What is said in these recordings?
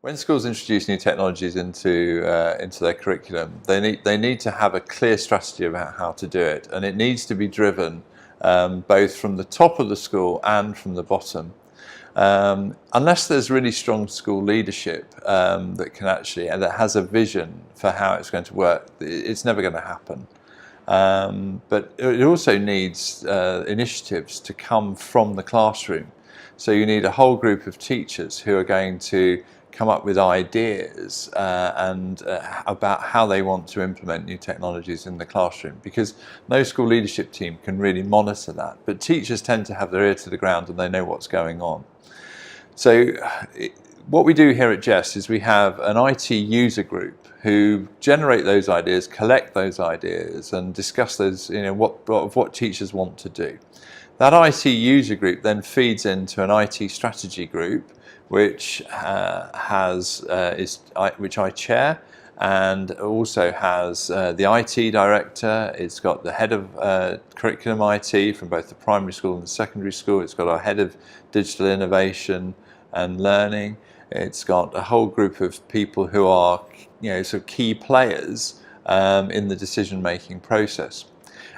When schools introduce new technologies into their curriculum, they need to have a clear strategy about how to do it, and it needs to be driven both from the top of the school and from the bottom. Unless there's really strong school leadership that can that has a vision for how it's going to work, it's never going to happen. But it also needs initiatives to come from the classroom. So you need a whole group of teachers who are going to come up with ideas about how they want to implement new technologies in the classroom, because no school leadership team can really monitor that, but teachers tend to have their ear to the ground and they know what's going on. So what we do here at JESS is we have an IT user group who generate those ideas, collect those ideas and discuss those, what teachers want to do. That IT user group then feeds into an IT strategy group, which which I chair, and also has the IT director. It's got the head of curriculum IT from both the primary school and the secondary school. It's got our head of digital innovation and learning. It's got a whole group of people who are, sort of key players in the decision-making process,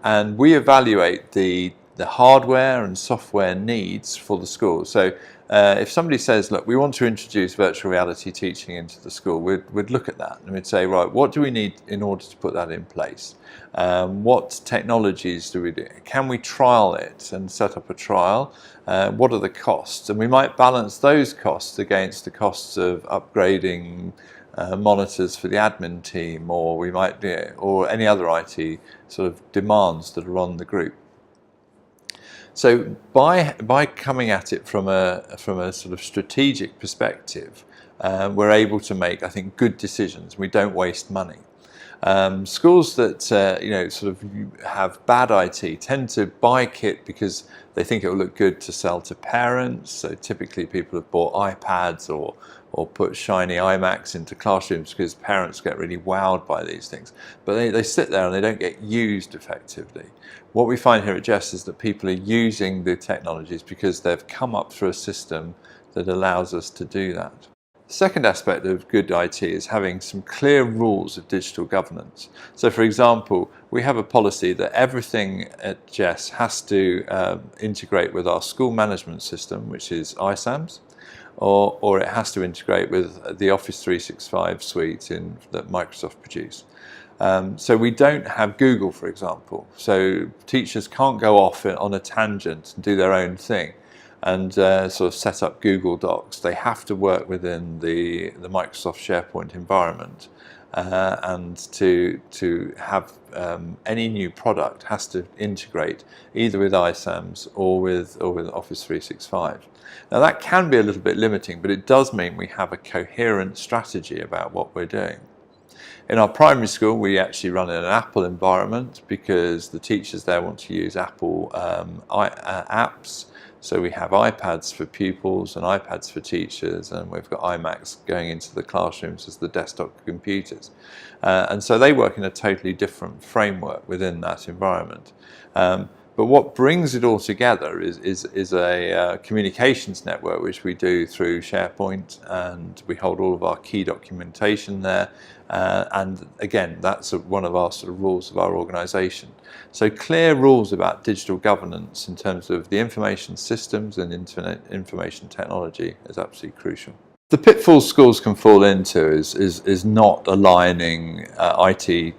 and we evaluate the hardware and software needs for the school. So if somebody says, look, we want to introduce virtual reality teaching into the school, we'd look at that and we'd say, right, what do we need in order to put that in place? What technologies do we do? Can we trial it and set up a trial? What are the costs? And we might balance those costs against the costs of upgrading monitors for the admin team, or we might do, or any other IT sort of demands that are on the group. So by coming at it from a sort of strategic perspective, we're able to make, I think, good decisions. We don't waste money. Schools that sort of have bad IT tend to buy kit because they think it will look good to sell to parents. So typically people have bought iPads or put shiny iMacs into classrooms because parents get really wowed by these things. But they sit there and they don't get used effectively. What we find here at JESS is that people are using the technologies because they've come up through a system that allows us to do that. The second aspect of good IT is having some clear rules of digital governance. So for example, we have a policy that everything at JESS has to integrate with our school management system, which is ISAMS, or it has to integrate with the Office 365 suite that Microsoft produce. So we don't have Google, for example. So teachers can't go off on a tangent and do their own thing and sort of set up Google Docs. They have to work within the Microsoft SharePoint environment, and to have any new product has to integrate either with ISAMS or with Office 365. Now that can be a little bit limiting, but it does mean we have a coherent strategy about what we're doing. In our primary school, we actually run in an Apple environment because the teachers there want to use Apple apps. So we have iPads for pupils and iPads for teachers, and we've got iMacs going into the classrooms as the desktop computers. And so they work in a totally different framework within that environment. But what brings it all together is a communications network, which we do through SharePoint, and we hold all of our key documentation there. And again, that's one of our sort of rules of our organisation. So clear rules about digital governance in terms of the information systems and information technology is absolutely crucial. The pitfalls schools can fall into is not aligning IT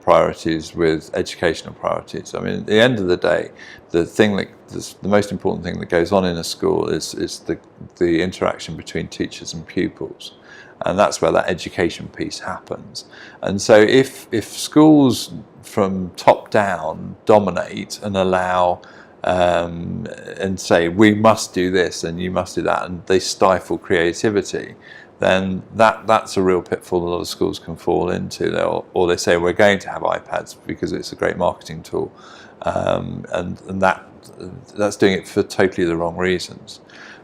priorities with educational priorities. I mean, at the end of the day, the most important thing that goes on in a school is the interaction between teachers and pupils, and that's where that education piece happens. And so if schools from top down dominate and allow and say we must do this and you must do that, and they stifle creativity, then that's a real pitfall a lot of schools can fall into. Or they say we're going to have iPads because it's a great marketing tool, and that's doing it for totally the wrong reasons.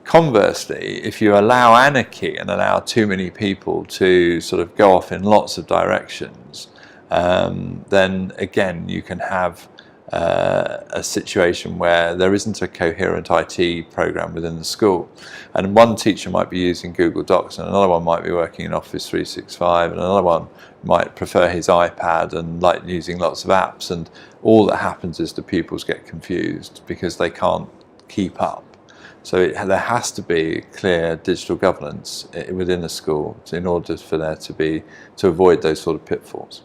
Conversely, if you allow anarchy and allow too many people to sort of go off in lots of directions, then again you can have a situation where there isn't a coherent IT program within the school, and one teacher might be using Google Docs and another one might be working in Office 365 and another one might prefer his iPad and like using lots of apps, and all that happens is the pupils get confused because they can't keep up. So there has to be clear digital governance within a school in order for there to avoid those sort of pitfalls.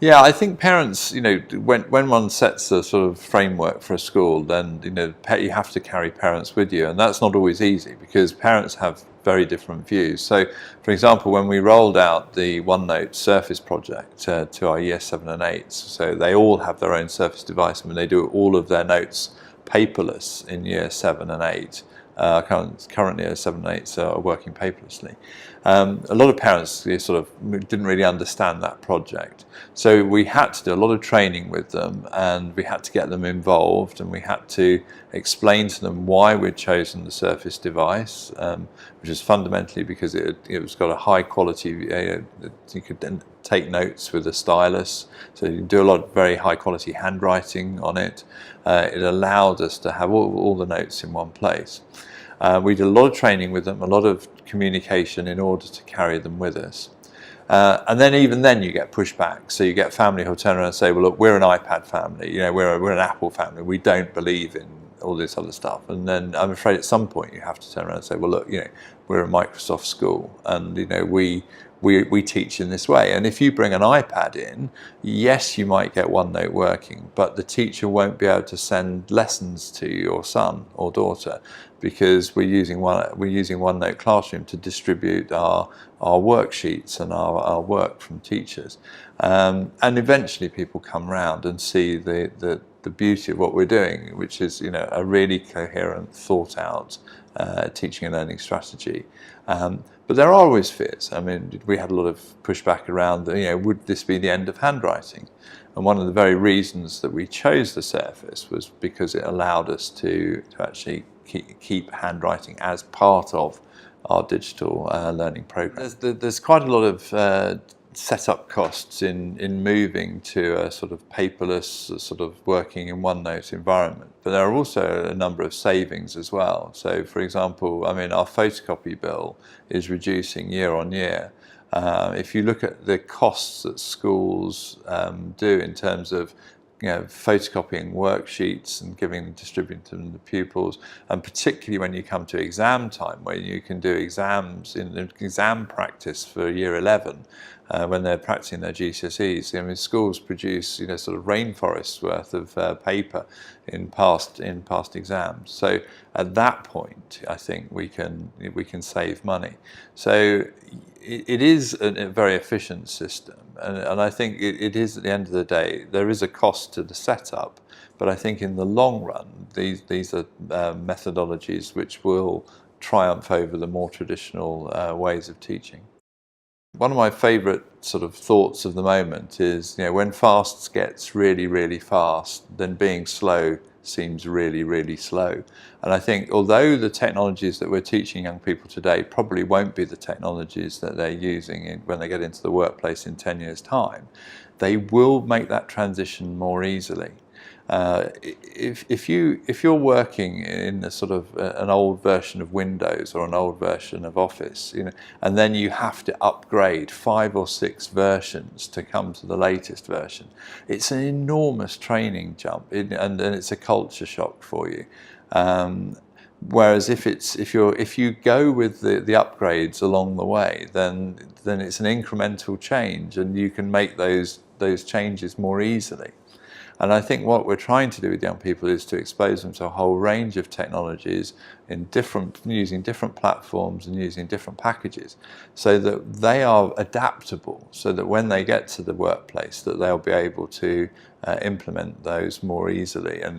Yeah, I think parents, when one sets a sort of framework for a school, then you have to carry parents with you, and that's not always easy because parents have very different views. So, for example, when we rolled out the OneNote Surface project to our Year 7 and 8s, so they all have their own Surface device, and they do all of their notes paperless in Year 7 and 8. Currently, Year 7 and 8s are working paperlessly. A lot of parents sort of didn't really understand that project, so we had to do a lot of training with them, and we had to get them involved, and we had to explain to them why we'd chosen the Surface device, which is fundamentally because it's got a high quality. You could then take notes with a stylus, so you can do a lot of very high quality handwriting on it. It allowed us to have all the notes in one place. We did a lot of training with them, a lot of communication in order to carry them with us. And then even then you get pushback. So you get family who'll turn around and say, well, look, we're an iPad family, we're an Apple family, we don't believe in all this other stuff. And then I'm afraid at some point you have to turn around and say, well, look, we're a Microsoft school, and we teach in this way. And if you bring an iPad in, yes, you might get OneNote working, but the teacher won't be able to send lessons to your son or daughter because we're using OneNote Classroom to distribute our worksheets and our work from teachers. And eventually people come round and see the beauty of what we're doing, which is a really coherent, thought out teaching and learning strategy. But there are always fears. I mean, we had a lot of pushback around, would this be the end of handwriting? And one of the very reasons that we chose the Surface was because it allowed us to actually keep handwriting as part of our digital learning program. There's quite a lot of setup costs in moving to a sort of paperless, sort of working in OneNote environment. But there are also a number of savings as well. So, for example, our photocopy bill is reducing year on year. If you look at the costs that schools do in terms of photocopying worksheets and distributing them to pupils, and particularly when you come to exam time, where you can do exams in exam practice for Year 11, when they're practicing their GCSEs. Schools produce sort of rainforests worth of paper in past exams. So at that point, I think we can save money. So it is a very efficient system, and I think it is, at the end of the day, there is a cost to the setup, but I think in the long run these are methodologies which will triumph over the more traditional ways of teaching. One of my favourite sort of thoughts of the moment is, when fast gets really, really fast, then being slow seems really, really slow. And I think although the technologies that we're teaching young people today probably won't be the technologies that they're using when they get into the workplace in 10 years' time, they will make that transition more easily. If you're working in a sort of an old version of Windows or an old version of Office, and then you have to upgrade 5 or 6 versions to come to the latest version, it's an enormous training jump, and it's a culture shock for you. Whereas if you go with the upgrades along the way, then it's an incremental change, and you can make those changes more easily. And I think what we're trying to do with young people is to expose them to a whole range of technologies using different platforms and using different packages, so that they are adaptable, so that when they get to the workplace, that they'll be able to implement those more easily and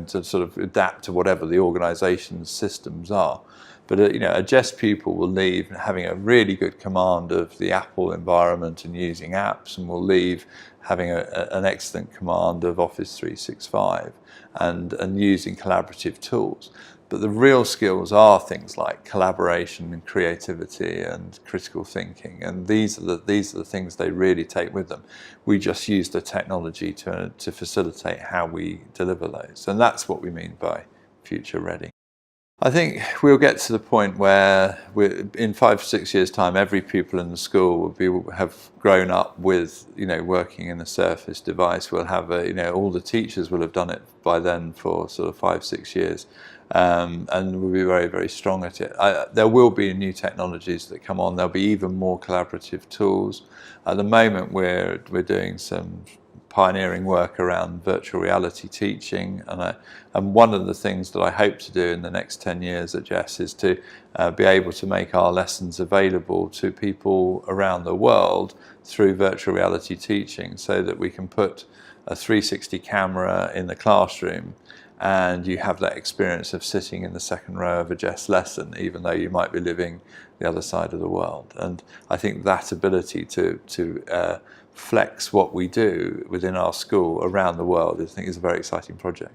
to sort of adapt to whatever the organisation's systems are. But a JESS pupil will leave having a really good command of the Apple environment and using apps, and will leave having an excellent command of Office 365 and using collaborative tools. But the real skills are things like collaboration and creativity and critical thinking, and these are the things they really take with them. We just use the technology to facilitate how we deliver those, and that's what we mean by future ready. I think we'll get to the point where in 5 or 6 years' time, every pupil in the school will have grown up with, working in a Surface device. We'll have all the teachers will have done it by then for sort of 5, 6 years, and we'll be very, very strong at it. There will be new technologies that come on. There'll be even more collaborative tools. At the moment, we're doing some pioneering work around virtual reality teaching, and one of the things that I hope to do in the next 10 years at JESS is to be able to make our lessons available to people around the world through virtual reality teaching, so that we can put a 360 camera in the classroom and you have that experience of sitting in the second row of a JESS lesson, even though you might be living the other side of the world. And I think that ability to flex what we do within our school around the world, I think, is a very exciting project.